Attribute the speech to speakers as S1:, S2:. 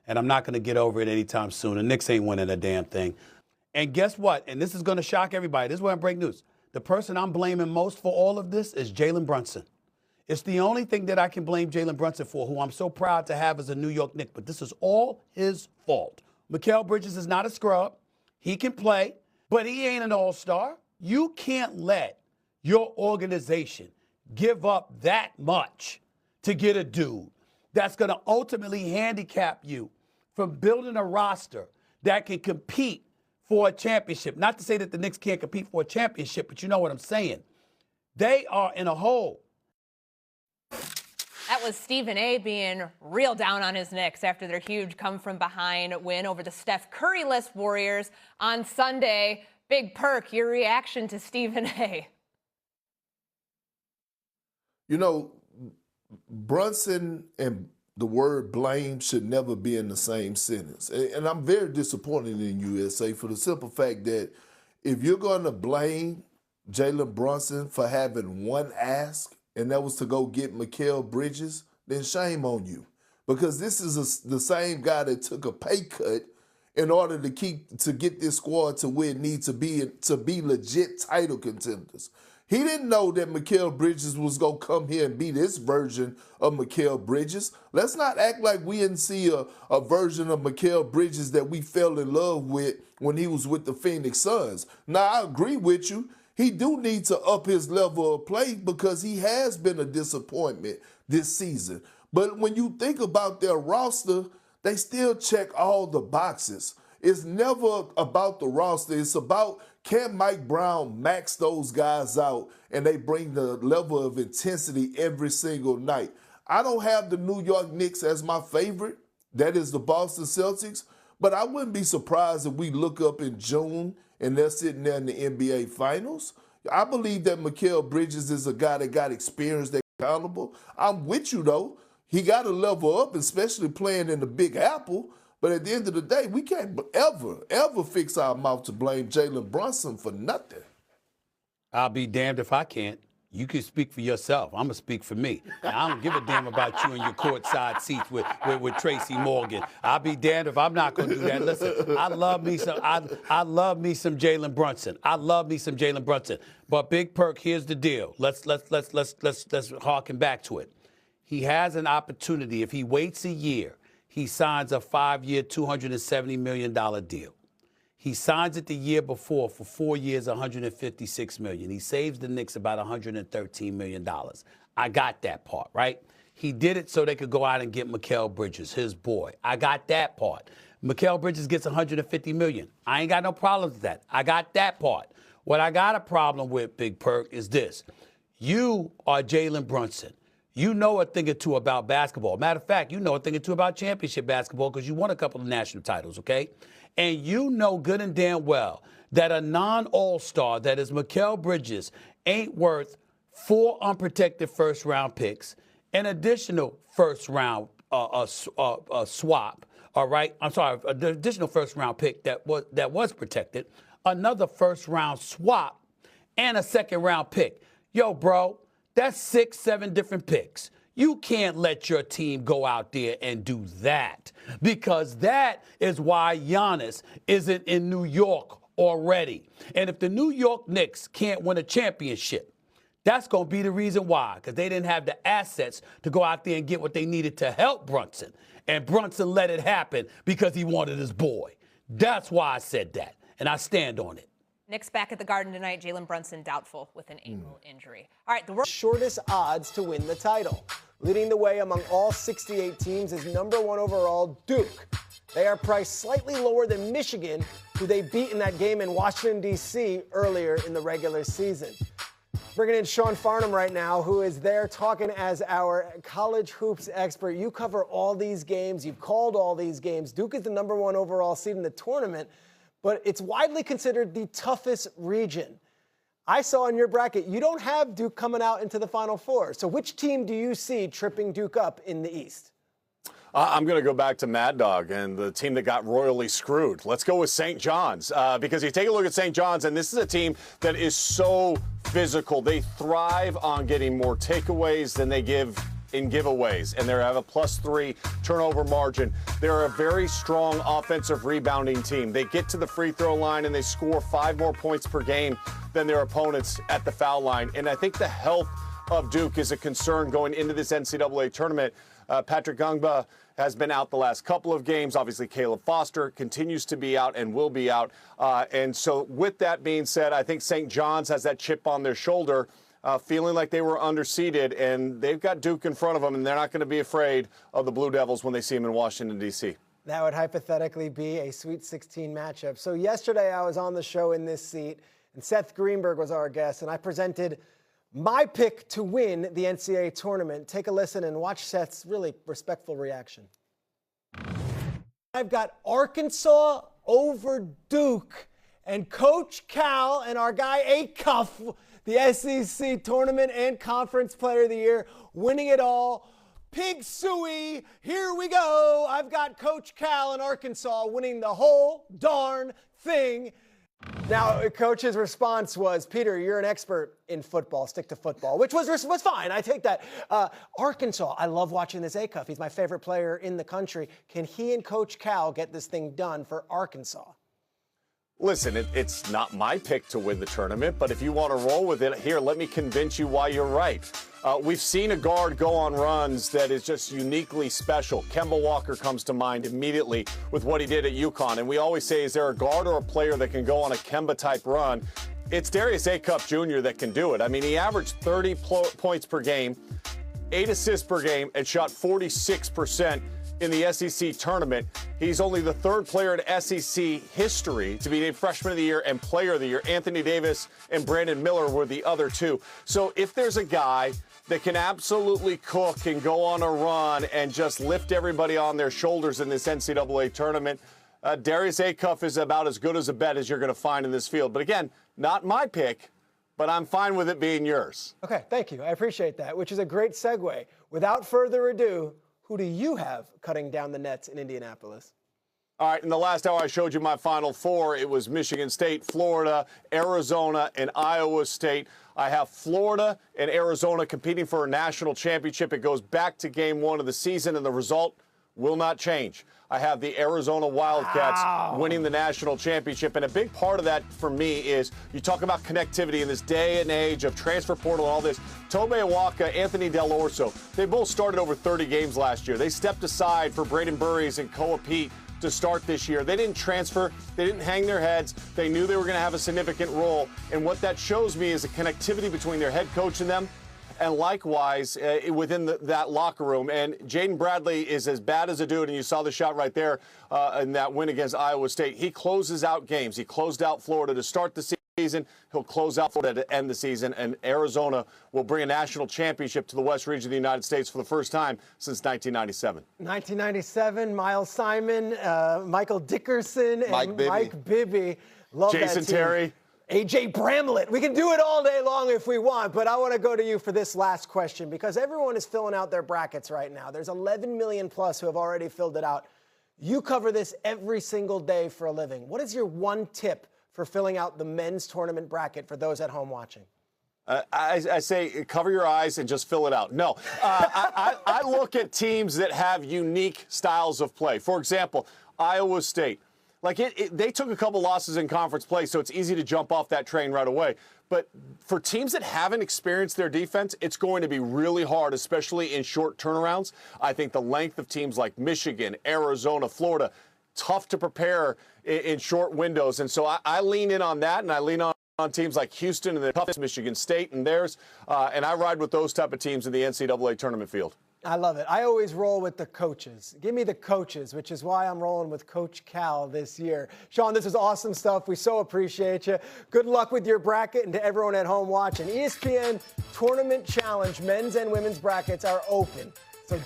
S1: and I'm not going to get over it anytime soon. The Knicks ain't winning a damn thing. And guess what? And this is going to shock everybody. This is where I break news. The person I'm blaming most for all of this is Jalen Brunson. It's the only thing that I can blame Jalen Brunson for, who I'm so proud to have as a New York Knick. But this is all his fault. Mikal Bridges is not a scrub. He can play, but he ain't an all-star. You can't let your organization give up that much to get a dude that's going to ultimately handicap you from building a roster that can compete for a championship. Not to say that the Knicks can't compete for a championship, but you know what I'm saying. They are in a hole.
S2: That was Stephen A. being real down on his Knicks after their huge come-from-behind win over the Steph Curry-less Warriors on Sunday. Big Perk, your reaction to Stephen A.
S3: You know, Brunson and the word blame should never be in the same sentence. And I'm very disappointed in USA for the simple fact that if you're going to blame Jalen Brunson for having one ask, and that was to go get Mikal Bridges, then shame on you. Because this is the same guy that took a pay cut in order to get this squad to where it needs to be legit title contenders. He didn't know that Mikal Bridges was going to come here and be this version of Mikal Bridges. Let's not act like we didn't see a version of Mikal Bridges that we fell in love with when he was with the Phoenix Suns. Now, I agree with you. He do need to up his level of play because he has been a disappointment this season. But when you think about their roster, they still check all the boxes. It's never about the roster. It's about, can Mike Brown max those guys out and they bring the level of intensity every single night. I don't have the New York Knicks as my favorite. That is the Boston Celtics. But I wouldn't be surprised if we look up in June and they're sitting there in the NBA Finals. I believe that Mikal Bridges is a guy that got experience, that's accountable. I'm with you, though. He got to level up, especially playing in the Big Apple. But at the end of the day, we can't ever fix our mouth to blame Jalen Brunson for nothing.
S1: I'll be damned if I can't. You can speak for yourself. I'm going to speak for me. I don't give a damn about you and your courtside seats with Tracy Morgan. I'll be damned if I'm not going to do that. Listen, I love me some Jalen Brunson. I love me some Jalen Brunson. But Big Perk, here's the deal. Let's harken back to it. He has an opportunity. If he waits a year, he signs a 5-year, $270 million deal. He signs it the year before for 4 years, $156 million. He saves the Knicks about $113 million. I got that part, right? He did it so they could go out and get Mikal Bridges, his boy. I got that part. Mikal Bridges gets $150 million. I ain't got no problems with that. I got that part. What I got a problem with, Big Perk, is this. You are Jalen Brunson. You know a thing or two about basketball. Matter of fact, you know a thing or two about championship basketball because you won a couple of national titles, okay? And you know good and damn well that a non-all-star that is Mikal Bridges ain't worth 4 unprotected first-round picks, an additional first-round swap, all right? I'm sorry, an additional first-round pick that was protected, another first-round swap, and a second-round pick. Yo, bro, that's 6, 7 different picks. You can't let your team go out there and do that because that is why Giannis isn't in New York already. And if the New York Knicks can't win a championship, that's going to be the reason why, because they didn't have the assets to go out there and get what they needed to help Brunson. And Brunson let it happen because he wanted his boy. That's why I said that, and I stand on it.
S2: Knicks back at the Garden tonight. Jalen Brunson doubtful with an ankle injury. All right, the world
S4: shortest odds to win the title. Leading the way among all 68 teams is number 1 overall Duke. They are priced slightly lower than Michigan, who they beat in that game in Washington, D.C. earlier in the regular season. Bringing in Sean Farnham right now, who is there talking as our college hoops expert. You cover all these games. You've called all these games. Duke is the number 1 overall seed in the tournament, but it's widely considered the toughest region. I saw in your bracket, you don't have Duke coming out into the Final Four. So which team do you see tripping Duke up in the East?
S5: I'm going to go back to Mad Dog and the team that got royally screwed. Let's go with St. John's because you take a look at St. John's, and this is a team that is so physical. They thrive on getting more takeaways than they give in giveaways, and they have a +3 turnover margin. They're a very strong offensive rebounding team. They get to the free throw line and they score 5 more points per game than their opponents at the foul line. And I think the health of Duke is a concern going into this NCAA tournament. Patrick Gungba has been out the last couple of games. Obviously, Caleb Foster continues to be out and will be out. And so with that being said, I think St. John's has that chip on their shoulder, feeling like they were underseeded, and they've got Duke in front of them, and they're not going to be afraid of the Blue Devils when they see them in Washington, D.C.
S4: That would hypothetically be a Sweet 16 matchup. So yesterday I was on the show in this seat, and Seth Greenberg was our guest, and I presented my pick to win the NCAA tournament. Take a listen and watch Seth's really respectful reaction. I've got Arkansas over Duke, and Coach Cal and our guy Acuff, the SEC tournament and conference player of the year, winning it all. Pig Suey, here we go. I've got Coach Cal in Arkansas winning the whole darn thing. Now, Coach's response was, Peter, you're an expert in football. Stick to football, which was fine. I take that. Arkansas, I love watching this Acuff. He's my favorite player in the country. Can he and Coach Cal get this thing done for Arkansas?
S5: Listen, it's not my pick to win the tournament, but if you want to roll with it, here, let me convince you why you're right. We've seen a guard go on runs that is just uniquely special. Kemba Walker comes to mind immediately with what he did at UConn. And we always say, is there a guard or a player that can go on a Kemba-type run? It's Darius Acuff Jr. that can do it. I mean, he averaged 30 points per game, 8 assists per game, and shot 46% in the SEC tournament. He's only the 3rd player in SEC history to be named Freshman of the Year and Player of the Year. Anthony Davis and Brandon Miller were the other 2. So if there's a guy that can absolutely cook and go on a run and just lift everybody on their shoulders in this NCAA tournament, Darius Acuff is about as good as a bet as you're going to find in this field. But again, not my pick, but I'm fine with it being yours.
S4: Okay, thank you. I appreciate that, which is a great segue. Without further ado, who do you have cutting down the nets in Indianapolis?
S5: All right, in the last hour, I showed you my Final Four. It was Michigan State, Florida, Arizona, and Iowa State. I have Florida and Arizona competing for a national championship. It goes back to game 1 of the season, and the result will not change. I have the Arizona Wildcats winning the national championship. And a big part of that for me is you talk about connectivity in this day and age of transfer portal and all this. Tobe Awaka, Anthony Del Orso, they both started over 30 games last year. They stepped aside for Braden Burries and Koa Pete to start this year. They didn't transfer. They didn't hang their heads. They knew they were going to have a significant role. And what that shows me is a connectivity between their head coach and them, and likewise within that locker room. And Jaden Bradley is as bad as a dude, and you saw the shot right there in that win against Iowa State. He closes out games. He closed out Florida to start the season. He'll close out Florida to end the season, and Arizona will bring a national championship to the West region of the United States for the first time since 1997.
S4: 1997, Miles Simon, Michael Dickerson, and Mike Bibby. Love
S5: Jason
S4: that team.
S5: Terry.
S4: AJ Bramlett. We can do it all day long if we want, but I want to go to you for this last question because everyone is filling out their brackets right now. There's 11 million plus who have already filled it out. You cover this every single day for a living. What is your one tip for filling out the men's tournament bracket for those at home watching?
S5: I say cover your eyes and just fill it out. No, I look at teams that have unique styles of play. For example, Iowa State. Like they took a couple losses in conference play, so it's easy to jump off that train right away. But for teams that haven't experienced their defense, it's going to be really hard, especially in short turnarounds. I think the length of teams like Michigan, Arizona, Florida, tough to prepare in short windows. And so I lean in on that, and I lean on teams like Houston and the toughest Michigan State and theirs. And I ride with those type of teams in the NCAA tournament field.
S4: I love it. I always roll with the coaches. Give me the coaches, which is why I'm rolling with Coach Cal this year. Sean, this is awesome stuff. We so appreciate you. Good luck with your bracket, and to everyone at home watching. ESPN Tournament Challenge men's and women's brackets are open. So